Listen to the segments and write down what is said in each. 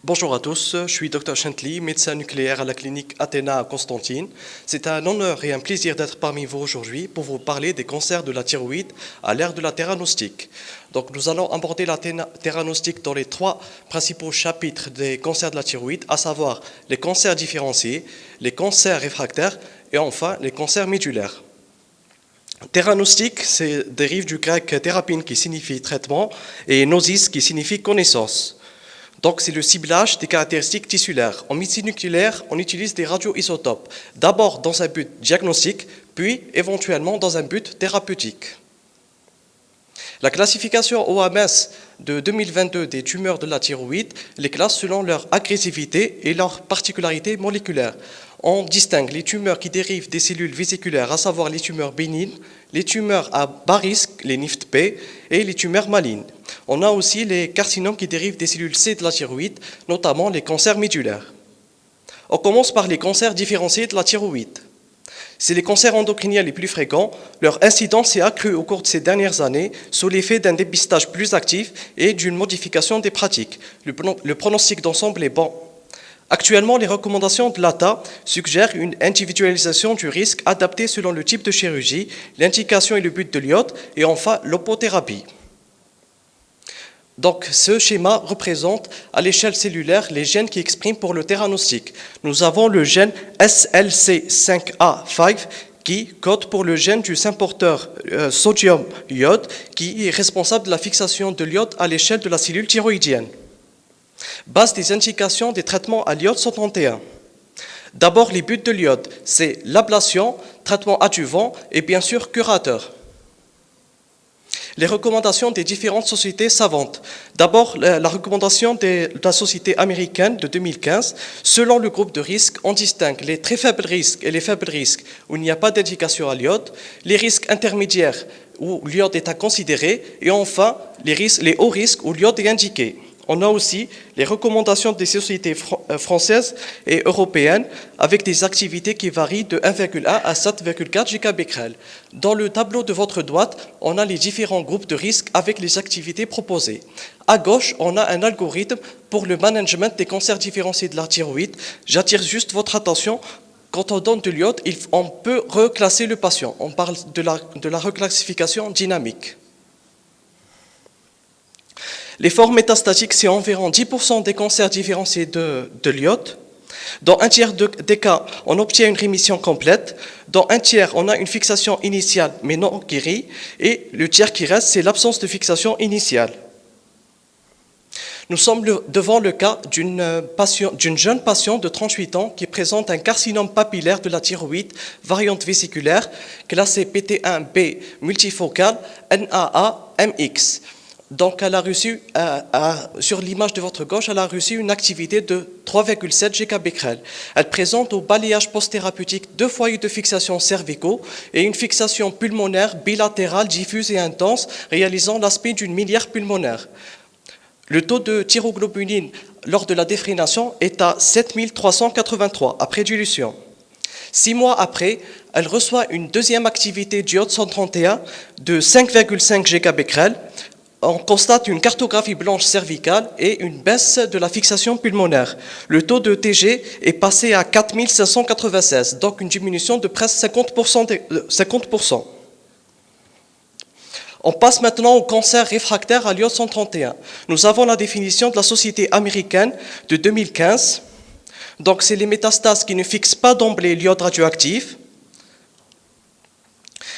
Bonjour à tous, je suis Dr Chantley, médecin nucléaire à la clinique Athéna à Constantine. C'est un honneur et un plaisir d'être parmi vous aujourd'hui pour vous parler des cancers de la thyroïde à l'ère de la théranostic. Donc nous allons aborder la théranostic dans les trois principaux chapitres des cancers de la thyroïde, à savoir les cancers différenciés, les cancers réfractaires et enfin les cancers médulaires. Théranostic, c'est dérive du grec thérapine qui signifie traitement et gnosis qui signifie connaissance. Donc, c'est le ciblage des caractéristiques tissulaires. En médecine nucléaire, on utilise des radioisotopes, d'abord dans un but diagnostique, puis éventuellement dans un but thérapeutique. La classification OMS de 2022 des tumeurs de la thyroïde les classe selon leur agressivité et leurs particularités moléculaires. On distingue les tumeurs qui dérivent des cellules vésiculaires, à savoir les tumeurs bénignes, les tumeurs à bas risque, les NIFT-P, et les tumeurs malignes. On a aussi les carcinomes qui dérivent des cellules C de la thyroïde, notamment les cancers médulaires. On commence par les cancers différenciés de la thyroïde. C'est les cancers endocriniens les plus fréquents. Leur incidence s'est accrue au cours de ces dernières années sous l'effet d'un dépistage plus actif et d'une modification des pratiques. Le pronostic d'ensemble est bon. Actuellement, les recommandations de l'ATA suggèrent une individualisation du risque adaptée selon le type de chirurgie, l'indication et le but de l'iode, et enfin l'opothérapie. Donc, ce schéma représente à l'échelle cellulaire les gènes qui expriment pour le théranostic. Nous avons le gène SLC5A5 qui code pour le gène du symporteur sodium-iode qui est responsable de la fixation de l'iode à l'échelle de la cellule thyroïdienne. Base des indications des traitements à l'iode 131. D'abord, les buts de l'iode, c'est l'ablation, traitement adjuvant et bien sûr curateur. Les recommandations des différentes sociétés savantes. D'abord, la recommandation de la société américaine de 2015. Selon le groupe de risque, on distingue les très faibles risques et les faibles risques où il n'y a pas d'indication à l'iode, les risques intermédiaires où l'iode est à considérer et enfin les hauts risques où l'iode est indiqué. On a aussi les recommandations des sociétés françaises et européennes avec des activités qui varient de 1,1 à 7,4 gigabecquerels. Dans le tableau de votre droite, on a les différents groupes de risques avec les activités proposées. À gauche, on a un algorithme pour le management des cancers différenciés de la thyroïde. J'attire juste votre attention. Quand on donne de l'iode, on peut reclasser le patient. On parle de la reclassification dynamique. Les formes métastatiques, c'est environ 10% des cancers différenciés de l'iode. Dans un tiers des cas, on obtient une rémission complète. Dans un tiers, on a une fixation initiale mais non guérie. Et le tiers qui reste, c'est l'absence de fixation initiale. Nous sommes devant le cas d'une jeune patiente de 38 ans qui présente un carcinome papillaire de la thyroïde, variante vésiculaire, classée PT1B multifocal NAA-MX. Donc, elle a reçu, sur l'image de votre gauche, elle a reçu une activité de 3,7 gigabecquerels. Elle présente au balayage post-thérapeutique 2 foyers de fixation cervicaux et une fixation pulmonaire bilatérale diffuse et intense, réalisant l'aspect d'une miliaire pulmonaire. Le taux de thyroglobuline lors de la défrénation est à 7383 après dilution. 6 mois après, elle reçoit une deuxième activité d'iode 131 de 5,5 gigabecquerels. On constate une cartographie blanche cervicale et une baisse de la fixation pulmonaire. Le taux de TG est passé à 4596, donc une diminution de presque 50%. On passe maintenant au cancer réfractaire à l'iode 131. Nous avons la définition de la société américaine de 2015. Donc, c'est les métastases qui ne fixent pas d'emblée l'iode radioactif.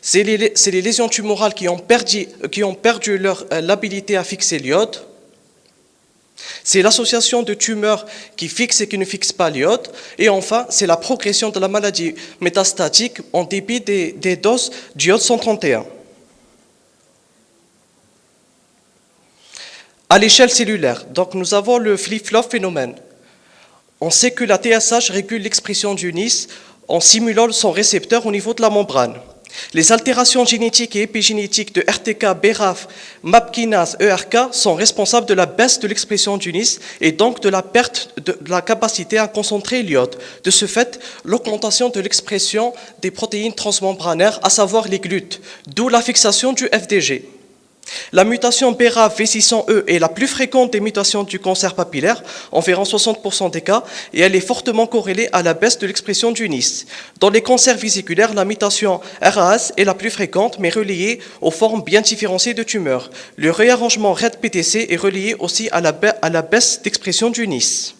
C'est les lésions tumorales qui ont perdu leur l'habilité à fixer l'iode. C'est l'association de tumeurs qui fixent et qui ne fixent pas l'iode. Et enfin, c'est la progression de la maladie métastatique en dépit des doses d'iode 131. À l'échelle cellulaire, donc nous avons le flip-flop phénomène. On sait que la TSH régule l'expression du NIS en simulant son récepteur au niveau de la membrane. Les altérations génétiques et épigénétiques de RTK, BRAF, MAP kinase, ERK sont responsables de la baisse de l'expression du NIS et donc de la perte de la capacité à concentrer l'iode. De ce fait, l'augmentation de l'expression des protéines transmembranaires, à savoir les GLUT, d'où la fixation du FDG. La mutation BRAF V600E est la plus fréquente des mutations du cancer papillaire, environ 60% des cas, et elle est fortement corrélée à la baisse de l'expression du NIS. Dans les cancers vésiculaires, la mutation RAS est la plus fréquente, mais reliée aux formes bien différenciées de tumeurs. Le réarrangement RED-PTC est relié aussi à la baisse d'expression du NIS.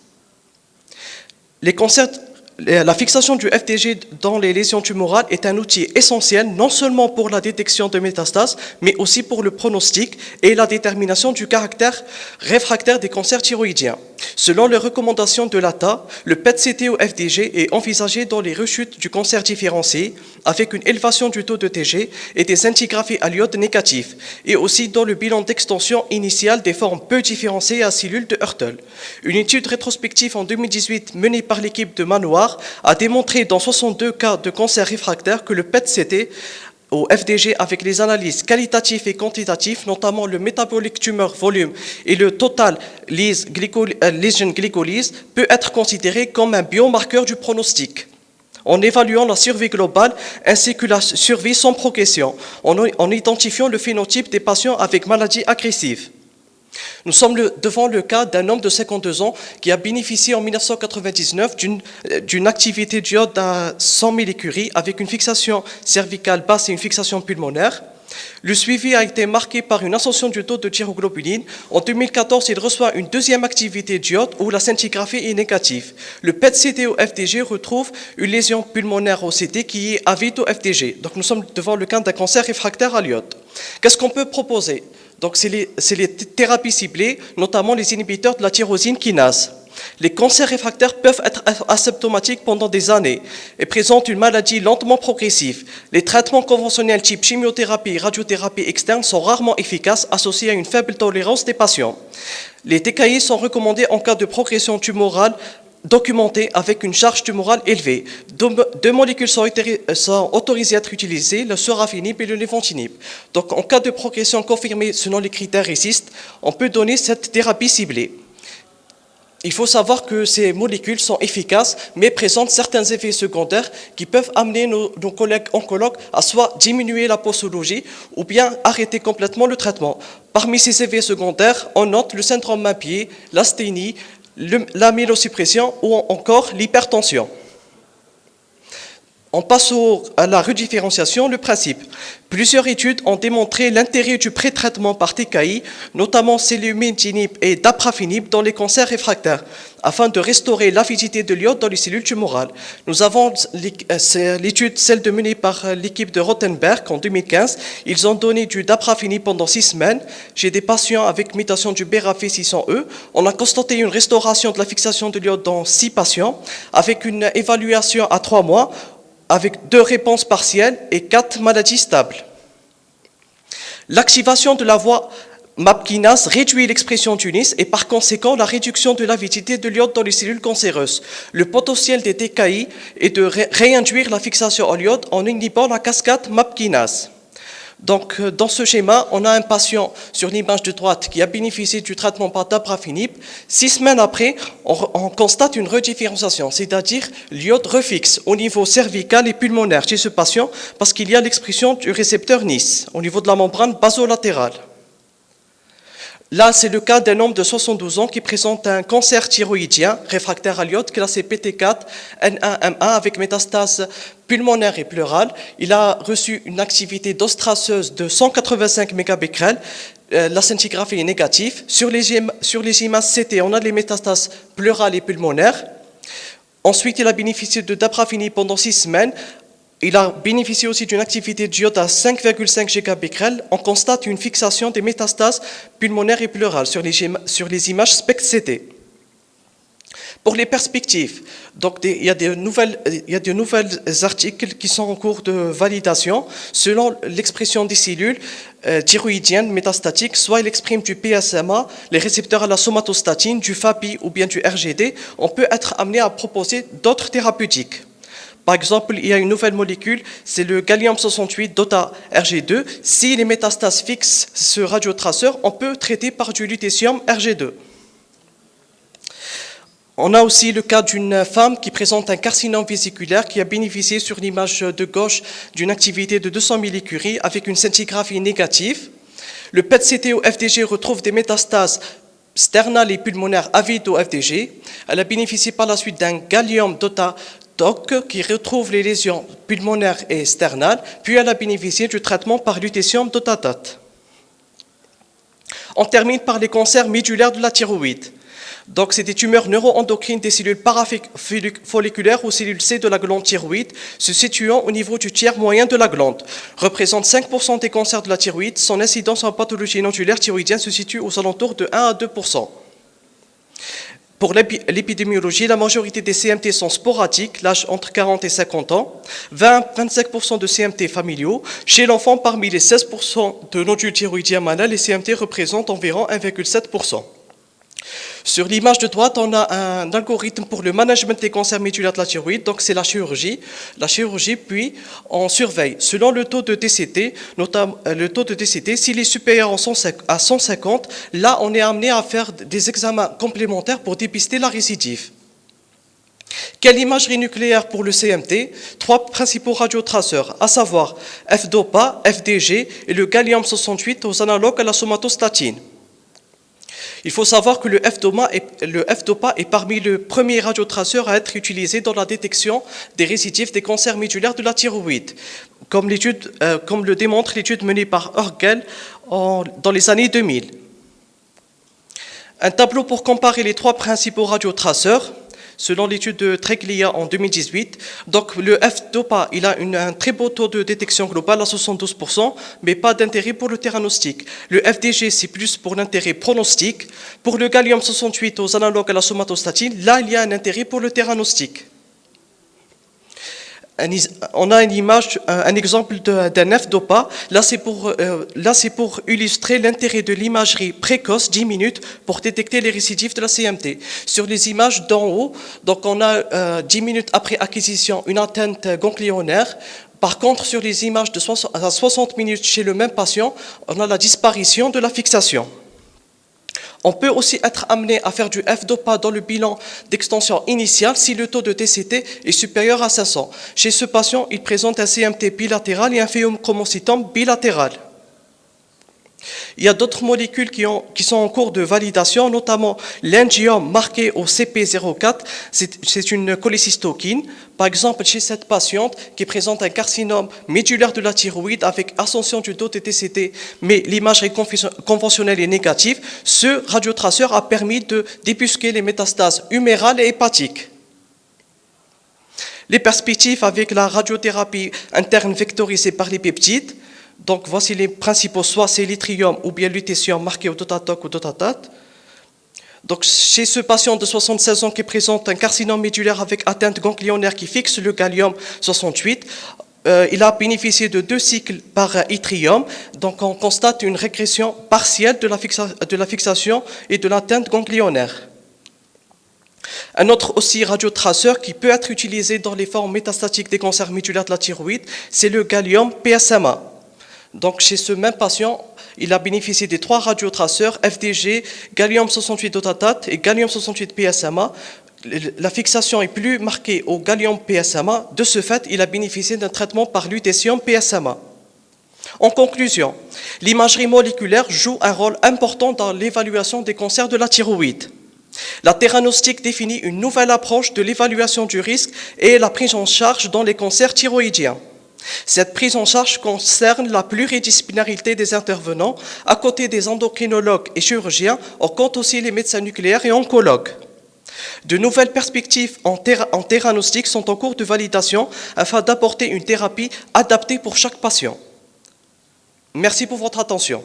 La fixation du FDG dans les lésions tumorales est un outil essentiel non seulement pour la détection de métastases, mais aussi pour le pronostic et la détermination du caractère réfractaire des cancers thyroïdiens. Selon les recommandations de l'ATA, le PET-CT au FDG est envisagé dans les rechutes du cancer différencié, avec une élévation du taux de TG et des scintigraphies à l'iode négatifs, et aussi dans le bilan d'extension initiale des formes peu différenciées à cellules de Hürtel. Une étude rétrospective en 2018 menée par l'équipe de Manoir a démontré dans 62 cas de cancer réfractaire que le PET-CT au FDG avec les analyses qualitatives et quantitatives, notamment le métabolique tumeur volume et le total lesion glycolyse, peut être considéré comme un biomarqueur du pronostic, en évaluant la survie globale ainsi que la survie sans progression, en identifiant le phénotype des patients avec maladie agressive. Nous sommes devant le cas d'un homme de 52 ans qui a bénéficié en 1999 d'une activité d'iode à 100 millicuries avec une fixation cervicale basse et une fixation pulmonaire. Le suivi a été marqué par une ascension du taux de thyroglobuline. En 2014, il reçoit une deuxième activité d'iode où la scintigraphie est négative. Le PET-CT au FDG retrouve une lésion pulmonaire au CT qui est avide au FDG. Donc nous sommes devant le cas d'un cancer réfractaire à l'iode. Qu'est-ce qu'on peut proposer? Donc, c'est les thérapies ciblées, notamment les inhibiteurs de la tyrosine kinase. Les cancers réfractaires peuvent être asymptomatiques pendant des années et présentent une maladie lentement progressive. Les traitements conventionnels type chimiothérapie et radiothérapie externe sont rarement efficaces, associés à une faible tolérance des patients. Les TKI sont recommandés en cas de progression tumorale documentée avec une charge tumorale élevée. Deux molécules sont autorisées à être utilisées, le sorafenib et le léventinib. Donc, en cas de progression confirmée selon les critères RECIST, on peut donner cette thérapie ciblée. Il faut savoir que ces molécules sont efficaces, mais présentent certains effets secondaires qui peuvent amener nos collègues oncologues à soit diminuer la posologie ou bien arrêter complètement le traitement. Parmi ces effets secondaires, on note le syndrome Mappier, l'asthénie, la myélosuppression ou encore l'hypertension. On passe à la redifférenciation, le principe. Plusieurs études ont démontré l'intérêt du pré-traitement par TKI, notamment selumetinib et dabrafenib dans les cancers réfractaires, afin de restaurer l'avidité de l'iode dans les cellules tumorales. Nous avons l'étude, celle menée par l'équipe de Rothenberg en 2015. Ils ont donné du dabrafenib pendant 6 semaines chez des patients avec mutation du BRAF V600E. On a constaté une restauration de la fixation de l'iode dans 6 patients, avec une évaluation à 3 mois, avec 2 réponses partielles et 4 maladies stables. L'activation de la voie MAP kinase réduit l'expression du NIS et par conséquent la réduction de l'avidité de l'iode dans les cellules cancéreuses. Le potentiel des TKI est de réinduire la fixation à l'iode en inhibant la cascade MAP kinase. Donc, dans ce schéma, on a un patient sur l'image de droite qui a bénéficié du traitement par dabrafenib. 6 semaines après, on constate une redifférenciation, c'est-à-dire l'iode refixe au niveau cervical et pulmonaire chez ce patient parce qu'il y a l'expression du récepteur NIS au niveau de la membrane basolatérale. Là, c'est le cas d'un homme de 72 ans qui présente un cancer thyroïdien réfractaire à l'iode classé PT4 N1M1 avec métastase pulmonaire et pleurale. Il a reçu une activité d'ostraceuse de 185 mégabecquerels. La scintigraphie est négative. Sur les images CT, on a les métastases pleurales et pulmonaires. Ensuite, il a bénéficié de dabrafenib pendant 6 semaines. Il a bénéficié aussi d'une activité d'iode à 5,5 gigabecquerels. On constate une fixation des métastases pulmonaires et pleurales sur les images SPECT-CT. Pour les perspectives, donc il y a de nouvelles articles qui sont en cours de validation selon l'expression des cellules thyroïdiennes métastatiques, soit il exprime du PSMA, les récepteurs à la somatostatine, du FAPI ou bien du RGD. On peut être amené à proposer d'autres thérapeutiques. Par exemple, il y a une nouvelle molécule, c'est le gallium-68 DOTA-RG2. Si les métastases fixent ce radiotraceur, on peut traiter par du lutécium RG2. On a aussi le cas d'une femme qui présente un carcinome vésiculaire qui a bénéficié sur l'image de gauche d'une activité de 200 millicuries avec une scintigraphie négative. Le PET-CT au FDG retrouve des métastases sternales et pulmonaires à vide au FDG. Elle a bénéficié par la suite d'un gallium DOTA-TOC qui retrouve les lésions pulmonaires et sternales, puis elle a bénéficié du traitement par lutécium dotatate. On termine par les cancers médulaires de la thyroïde. Donc, c'est des tumeurs neuroendocrines des cellules parafolliculaires ou cellules C de la glande thyroïde, se situant au niveau du tiers moyen de la glande. Représente 5% des cancers de la thyroïde. Son incidence en pathologie nodulaire thyroïdienne se situe aux alentours de 1 à 2%. Pour l'épidémiologie, la majorité des CMT sont sporadiques, l'âge entre 40 et 50 ans, 20-25% de CMT familiaux. Chez l'enfant, parmi les 16% de nodules thyroïdiens manal, les CMT représentent environ 1,7%. Sur l'image de droite, on a un algorithme pour le management des cancers médulaires de la thyroïde, donc c'est la chirurgie. Puis on surveille. Selon le taux de DCT, notamment le taux de DCT, s'il est supérieur à 150, là on est amené à faire des examens complémentaires pour dépister la récidive. Quelle imagerie nucléaire pour le CMT? 3 principaux radiotraceurs, à savoir F-DOPA, FDG et le gallium-68 aux analogues à la somatostatine. Il faut savoir que le F-DOPA est parmi les premiers radiotraceurs à être utilisé dans la détection des récidives des cancers médulaires de la thyroïde, comme le démontre l'étude menée par Urgel dans les années 2000. Un tableau pour comparer les 3 principaux radiotraceurs. Selon l'étude de Treglia en 2018, donc le F-DOPA, il a un très beau taux de détection globale à 72%, mais pas d'intérêt pour le theranostic. Le FDG, c'est plus pour l'intérêt pronostic. Pour le gallium-68 aux analogues à la somatostatine, là, il y a un intérêt pour le theranostic. On a une image, un exemple d'un F-DOPA. Là, c'est pour illustrer l'intérêt de l'imagerie précoce, 10 minutes, pour détecter les récidives de la CMT. Sur les images d'en haut, donc on a 10 minutes après acquisition une atteinte ganglionnaire. Par contre, sur les images de 60 minutes chez le même patient, on a la disparition de la fixation. On peut aussi être amené à faire du F-DOPA dans le bilan d'extension initiale si le taux de TCT est supérieur à 500. Chez ce patient, il présente un CMT bilatéral et un phéochromocytome bilatéral. Il y a d'autres molécules qui sont en cours de validation, notamment l'angiome marqué au CP04, c'est une cholécystokine. Par exemple, chez cette patiente qui présente un carcinome médulaire de la thyroïde avec ascension du taux de TCT, mais l'imagerie conventionnelle est négative, ce radiotraceur a permis de débusquer les métastases humérales et hépatiques. Les perspectives avec la radiothérapie interne vectorisée par les peptides. Donc, voici les principaux, soit c'est l'yttrium ou bien lutécium marqué au DOTATOC ou DOTATAT. Donc, chez ce patient de 76 ans qui présente un carcinome médulaire avec atteinte ganglionnaire qui fixe le gallium-68, il a bénéficié de 2 cycles par yttrium. Donc, on constate une régression partielle de la fixation et de l'atteinte ganglionnaire. Un autre aussi radiotraceur qui peut être utilisé dans les formes métastatiques des cancers médulaires de la thyroïde, c'est le gallium PSMA. Donc, chez ce même patient, il a bénéficié des 3 radiotraceurs FDG, gallium-68 DOTATAT et gallium-68 PSMA. La fixation est plus marquée au gallium PSMA. De ce fait, il a bénéficié d'un traitement par lutécium PSMA. En conclusion, l'imagerie moléculaire joue un rôle important dans l'évaluation des cancers de la thyroïde. La theranostic définit une nouvelle approche de l'évaluation du risque et la prise en charge dans les cancers thyroïdiens. Cette prise en charge concerne la pluridisciplinarité des intervenants. À côté des endocrinologues et chirurgiens, on compte aussi les médecins nucléaires et oncologues. De nouvelles perspectives en theranostic sont en cours de validation afin d'apporter une thérapie adaptée pour chaque patient. Merci pour votre attention.